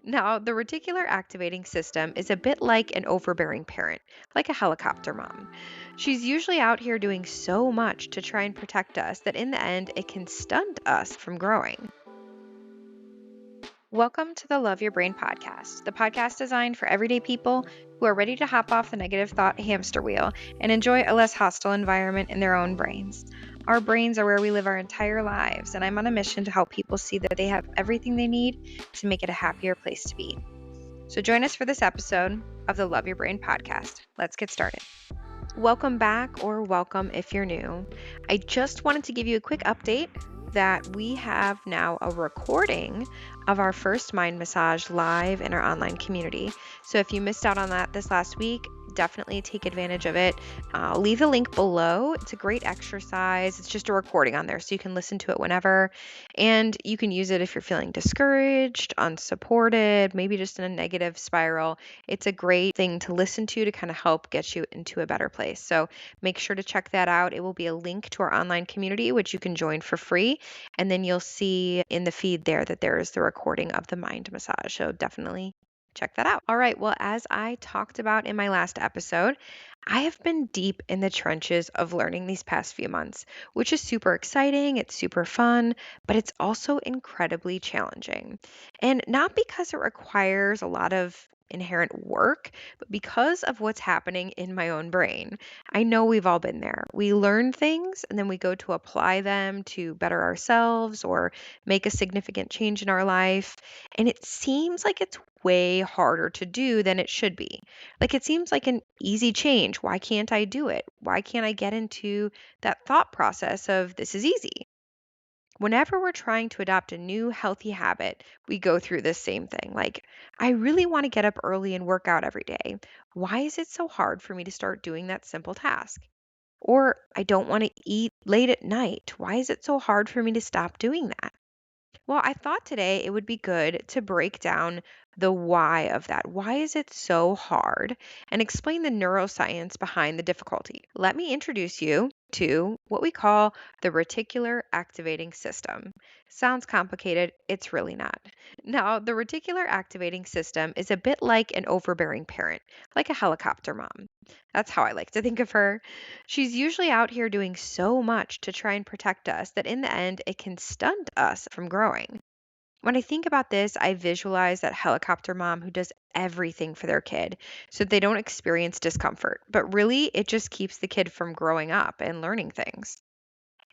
Now, the reticular activating system is a bit like an overbearing parent, like a helicopter mom. She's usually out here doing so much to try and protect us that in the end, it can stunt us from growing. Welcome to the Love Your Brain podcast, the podcast designed for everyday people who are ready to hop off the negative thought hamster wheel and enjoy a less hostile environment in their own brains. Our brains are where we live our entire lives, and I'm on a mission to help people see that they have everything they need to make it a happier place to be. So join us for this episode of the Love Your Brain podcast. Let's get started. Welcome back, or welcome if you're new. I just wanted to give you a quick update that we have now a recording of our first mind massage live in our online community. So if you missed out on that this last week, definitely take advantage of it. I'll leave the link below. It's a great exercise. It's just a recording on there, so you can listen to it whenever. And you can use it if you're feeling discouraged, unsupported, maybe just in a negative spiral. It's a great thing to listen to kind of help get you into a better place. So make sure to check that out. It will be a link to our online community, which you can join for free. And then you'll see in the feed there that there is the recording of the mind massage. So definitely check that out. All right. Well, as I talked about in my last episode, I have been deep in the trenches of learning these past few months, which is super exciting. It's super fun, but it's also incredibly challenging. And not because it requires a lot of inherent work, but because of what's happening in my own brain. I know we've all been there. We learn things and then we go to apply them to better ourselves or make a significant change in our life. And it seems like it's way harder to do than it should be. Like it seems like an easy change. Why can't I do it? Why can't I get into that thought process of this is easy? Whenever we're trying to adopt a new healthy habit, we go through this same thing. Like, I really want to get up early and work out every day. Why is it so hard for me to start doing that simple task? Or I don't want to eat late at night. Why is it so hard for me to stop doing that? Well, I thought today it would be good to break down the why of that. Why is it so hard? And explain the neuroscience behind the difficulty. Let me introduce you to what we call the reticular activating system. Sounds complicated, it's really not. Now, the reticular activating system is a bit like an overbearing parent, like a helicopter mom. That's how I like to think of her. She's usually out here doing so much to try and protect us that in the end, it can stunt us from growing. When I think about this, I visualize that helicopter mom who does everything for their kid so they don't experience discomfort. But really, it just keeps the kid from growing up and learning things.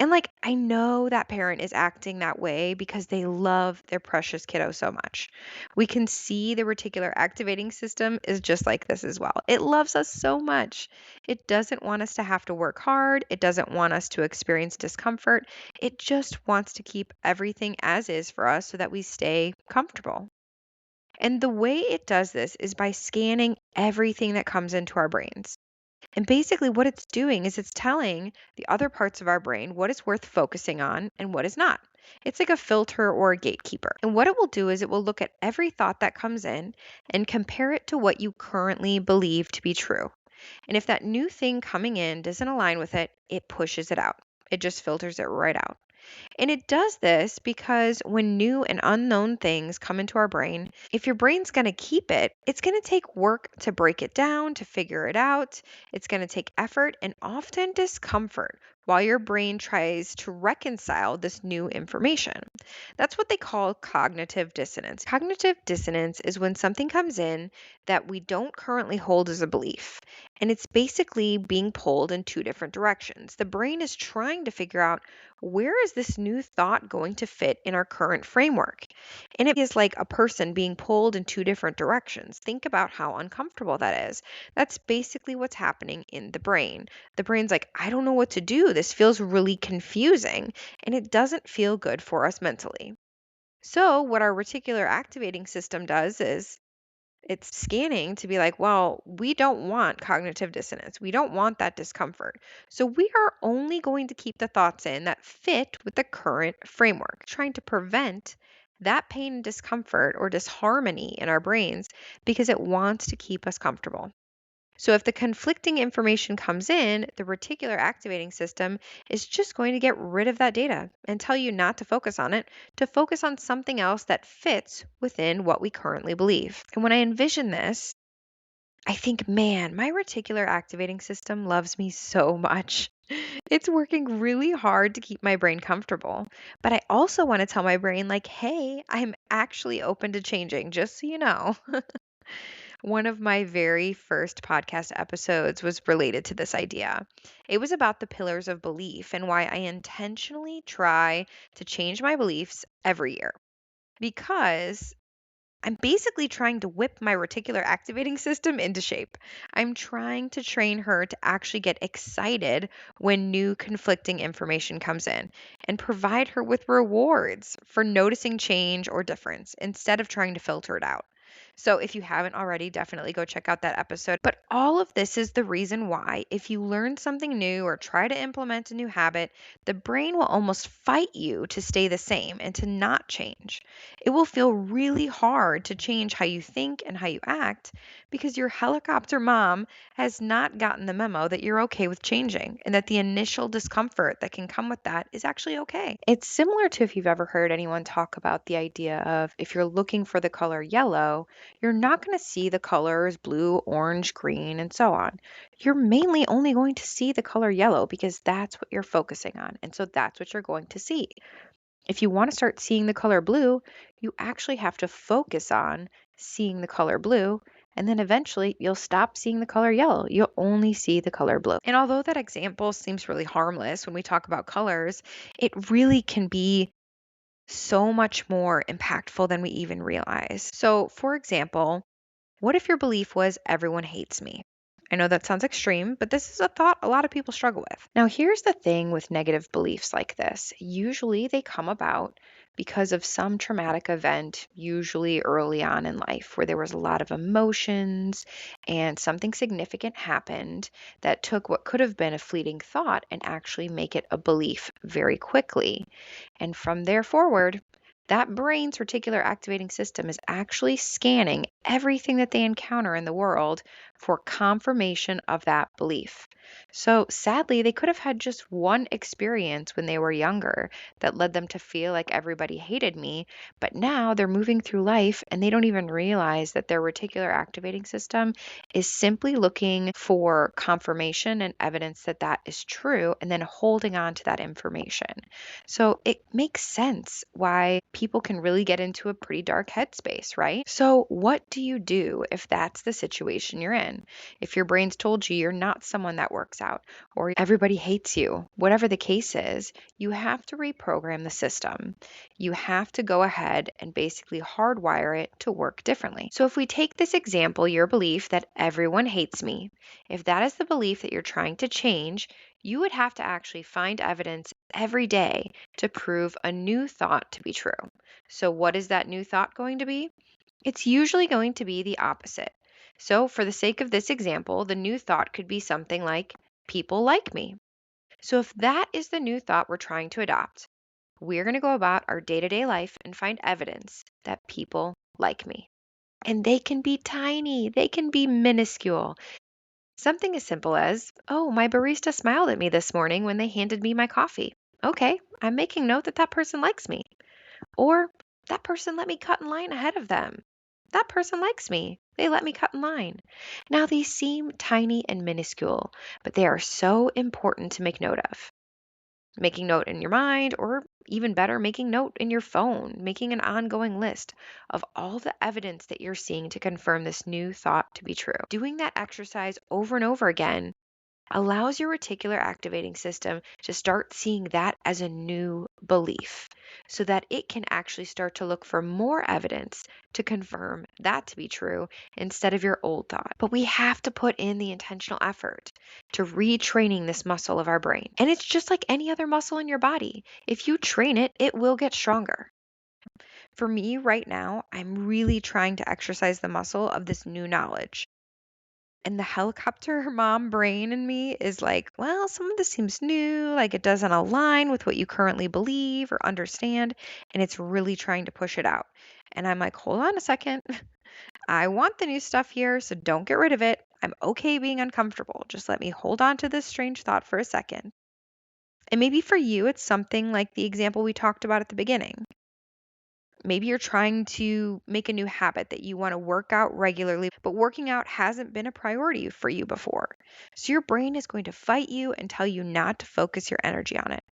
And like, I know that parent is acting that way because they love their precious kiddo so much. We can see the reticular activating system is just like this as well. It loves us so much. It doesn't want us to have to work hard. It doesn't want us to experience discomfort. It just wants to keep everything as is for us so that we stay comfortable. And the way it does this is by scanning everything that comes into our brains. And basically, what it's doing is it's telling the other parts of our brain what is worth focusing on and what is not. It's like a filter or a gatekeeper. And what it will do is it will look at every thought that comes in and compare it to what you currently believe to be true. And if that new thing coming in doesn't align with it, it pushes it out. It just filters it right out. And it does this because when new and unknown things come into our brain, if your brain's going to keep it, it's going to take work to break it down, to figure it out. It's going to take effort and often discomfort while your brain tries to reconcile this new information. That's what they call cognitive dissonance. Cognitive dissonance is when something comes in that we don't currently hold as a belief. And it's basically being pulled in two different directions. The brain is trying to figure out where is this new thought going to fit in our current framework? And it is like a person being pulled in two different directions. Think about how uncomfortable that is. That's basically what's happening in the brain. The brain's like, I don't know what to do. This feels really confusing, and it doesn't feel good for us mentally. So, what our reticular activating system does is it's scanning to be like, well, we don't want cognitive dissonance. We don't want that discomfort. So we are only going to keep the thoughts in that fit with the current framework, trying to prevent that pain and discomfort or disharmony in our brains because it wants to keep us comfortable. So if the conflicting information comes in, the reticular activating system is just going to get rid of that data and tell you not to focus on it, to focus on something else that fits within what we currently believe. And when I envision this, I think, man, my reticular activating system loves me so much. It's working really hard to keep my brain comfortable. But I also want to tell my brain, like, hey, I'm actually open to changing, just so you know. One of my very first podcast episodes was related to this idea. It was about the pillars of belief and why I intentionally try to change my beliefs every year. Because I'm basically trying to whip my reticular activating system into shape. I'm trying to train her to actually get excited when new conflicting information comes in and provide her with rewards for noticing change or difference instead of trying to filter it out. So, if you haven't already, definitely go check out that episode. But all of this is the reason why, if you learn something new or try to implement a new habit, the brain will almost fight you to stay the same and to not change. It will feel really hard to change how you think and how you act because your helicopter mom has not gotten the memo that you're okay with changing and that the initial discomfort that can come with that is actually okay. It's similar to if you've ever heard anyone talk about the idea of if you're looking for the color yellow, you're not going to see the colors blue, orange, green, and so on. You're mainly only going to see the color yellow because that's what you're focusing on. And so that's what you're going to see. If you want to start seeing the color blue, you actually have to focus on seeing the color blue, and then eventually you'll stop seeing the color yellow. You'll only see the color blue. And although that example seems really harmless when we talk about colors, it really can be so much more impactful than we even realize. So, for example, what if your belief was everyone hates me? I know that sounds extreme, but this is a thought a lot of people struggle with. Now, here's the thing with negative beliefs like this. Usually they come about because of some traumatic event, usually early on in life, where there was a lot of emotions and something significant happened that took what could have been a fleeting thought and actually make it a belief very quickly. And from there forward, that brain's reticular activating system is actually scanning everything that they encounter in the world for confirmation of that belief. So sadly, they could have had just one experience when they were younger that led them to feel like everybody hated me, but now they're moving through life and they don't even realize that their reticular activating system is simply looking for confirmation and evidence that that is true and then holding on to that information. So it makes sense why people can really get into a pretty dark headspace, right? So, what do you do if that's the situation you're in? If your brain's told you you're not someone that works out or everybody hates you, whatever the case is, you have to reprogram the system. You have to go ahead and basically hardwire it to work differently. So, if we take this example, your belief that everyone hates me, if that is the belief that you're trying to change, you would have to actually find evidence every day to prove a new thought to be true. So, what is that new thought going to be? It's usually going to be the opposite. So, for the sake of this example, the new thought could be something like, people like me. So, if that is the new thought we're trying to adopt, we're going to go about our day to day life and find evidence that people like me. And they can be tiny, they can be minuscule. Something as simple as, oh, my barista smiled at me this morning when they handed me my coffee. Okay, I'm making note that that person likes me. Or that person let me cut in line ahead of them. That person likes me. They let me cut in line. Now, these seem tiny and minuscule, but they are so important to make note of. Making note in your mind, or even better, making note in your phone, making an ongoing list of all the evidence that you're seeing to confirm this new thought to be true. Doing that exercise over and over again allows your reticular activating system to start seeing that as a new belief so that it can actually start to look for more evidence to confirm that to be true instead of your old thought. But we have to put in the intentional effort to retraining this muscle of our brain. And it's just like any other muscle in your body. If you train it, it will get stronger. For me right now, I'm really trying to exercise the muscle of this new knowledge. And the helicopter mom brain in me is like, well, some of this seems new, like it doesn't align with what you currently believe or understand. And it's really trying to push it out. And I'm like, hold on a second. I want the new stuff here, so don't get rid of it. I'm okay being uncomfortable. Just let me hold on to this strange thought for a second. And maybe for you, it's something like the example we talked about at the beginning. Maybe you're trying to make a new habit that you want to work out regularly, but working out hasn't been a priority for you before. So your brain is going to fight you and tell you not to focus your energy on it.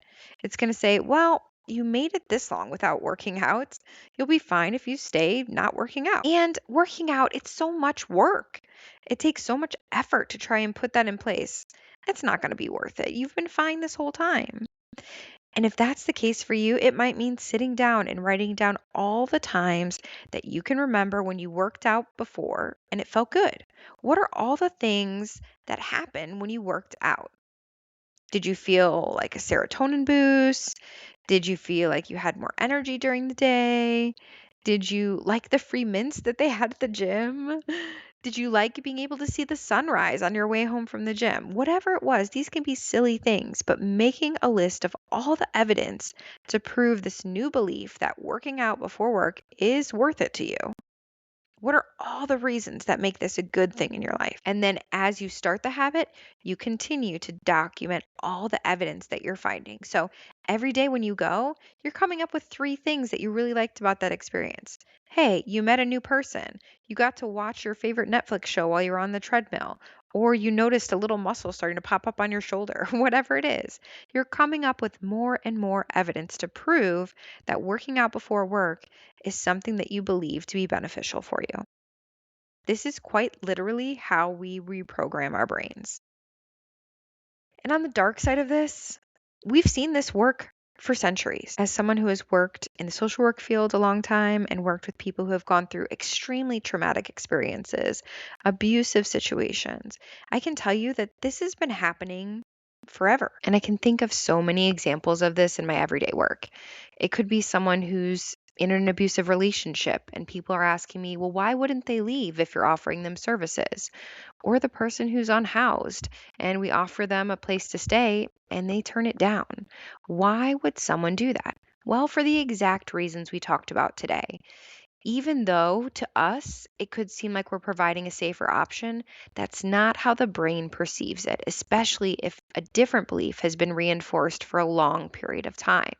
It's going to say, well, you made it this long without working out. You'll be fine if you stay not working out. And working out, it's so much work. It takes so much effort to try and put that in place. It's not going to be worth it. You've been fine this whole time. And if that's the case for you, it might mean sitting down and writing down all the times that you can remember when you worked out before and it felt good. What are all the things that happen when you worked out? Did you feel like a serotonin boost? Did you feel like you had more energy during the day? Did you like the free mints that they had at the gym? Did you like being able to see the sunrise on your way home from the gym? Whatever it was, these can be silly things, but making a list of all the evidence to prove this new belief that working out before work is worth it to you. What are all the reasons that make this a good thing in your life? And then as you start the habit, you continue to document all the evidence that you're finding. So every day when you go, you're coming up with 3 things that you really liked about that experience. Hey, you met a new person. You got to watch your favorite Netflix show while you're on the treadmill. Or you noticed a little muscle starting to pop up on your shoulder, whatever it is. You're coming up with more and more evidence to prove that working out before work is something that you believe to be beneficial for you. This is quite literally how we reprogram our brains. And on the dark side of this, we've seen this work for centuries. As someone who has worked in the social work field a long time and worked with people who have gone through extremely traumatic experiences, abusive situations, I can tell you that this has been happening forever. And I can think of so many examples of this in my everyday work. It could be someone who's in an abusive relationship and people are asking me, well, why wouldn't they leave if you're offering them services? Or the person who's unhoused and we offer them a place to stay and they turn it down. Why would someone do that? Well, for the exact reasons we talked about today. Even though to us it could seem like we're providing a safer option, that's not how the brain perceives it, especially if a different belief has been reinforced for a long period of time.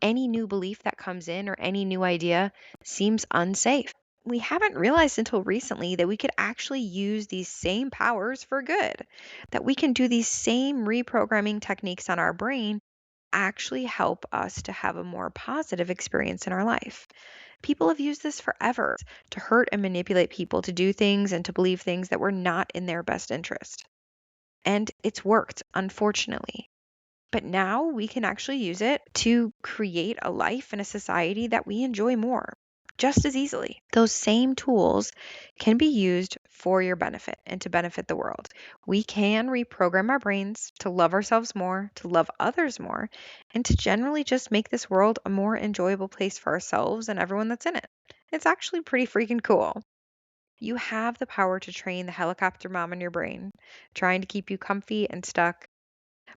Any new belief that comes in or any new idea seems unsafe. We haven't realized until recently that we could actually use these same powers for good, that we can do these same reprogramming techniques on our brain actually help us to have a more positive experience in our life. People have used this forever to hurt and manipulate people to do things and to believe things that were not in their best interest. And it's worked, unfortunately. But now we can actually use it to create a life and a society that we enjoy more just as easily. Those same tools can be used for your benefit and to benefit the world. We can reprogram our brains to love ourselves more, to love others more, and to generally just make this world a more enjoyable place for ourselves and everyone that's in it. It's actually pretty freaking cool. You have the power to train the helicopter mom in your brain, trying to keep you comfy and stuck,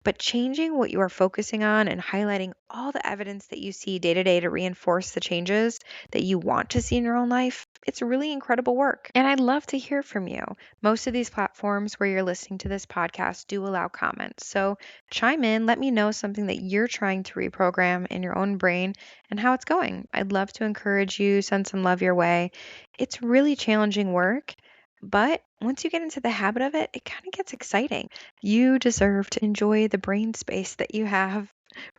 but changing what you are focusing on and highlighting all the evidence that you see day to day to reinforce the changes that you want to see in your own life, it's really incredible work. And I'd love to hear from you. Most of these platforms where you're listening to this podcast do allow comments. So chime in, let me know something that you're trying to reprogram in your own brain and how it's going. I'd love to encourage you, send some love your way. It's really challenging work. But once you get into the habit of it, it kind of gets exciting. You deserve to enjoy the brain space that you have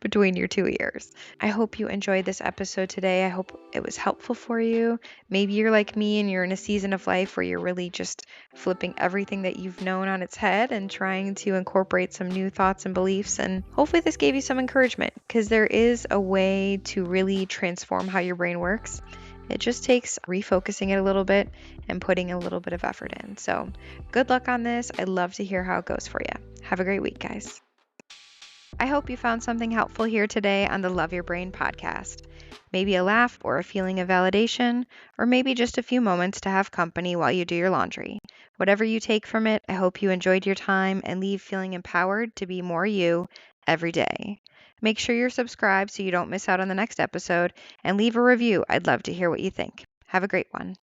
between your 2 ears. I hope you enjoyed this episode today. I hope it was helpful for you. Maybe you're like me and you're in a season of life where you're really just flipping everything that you've known on its head and trying to incorporate some new thoughts and beliefs. And hopefully, this gave you some encouragement because there is a way to really transform how your brain works. It just takes refocusing it a little bit and putting a little bit of effort in. So, good luck on this. I'd love to hear how it goes for you. Have a great week, guys. I hope you found something helpful here today on the Love Your Brain podcast. Maybe a laugh or a feeling of validation, or maybe just a few moments to have company while you do your laundry. Whatever you take from it, I hope you enjoyed your time and leave feeling empowered to be more you every day. Make sure you're subscribed so you don't miss out on the next episode and leave a review. I'd love to hear what you think. Have a great one.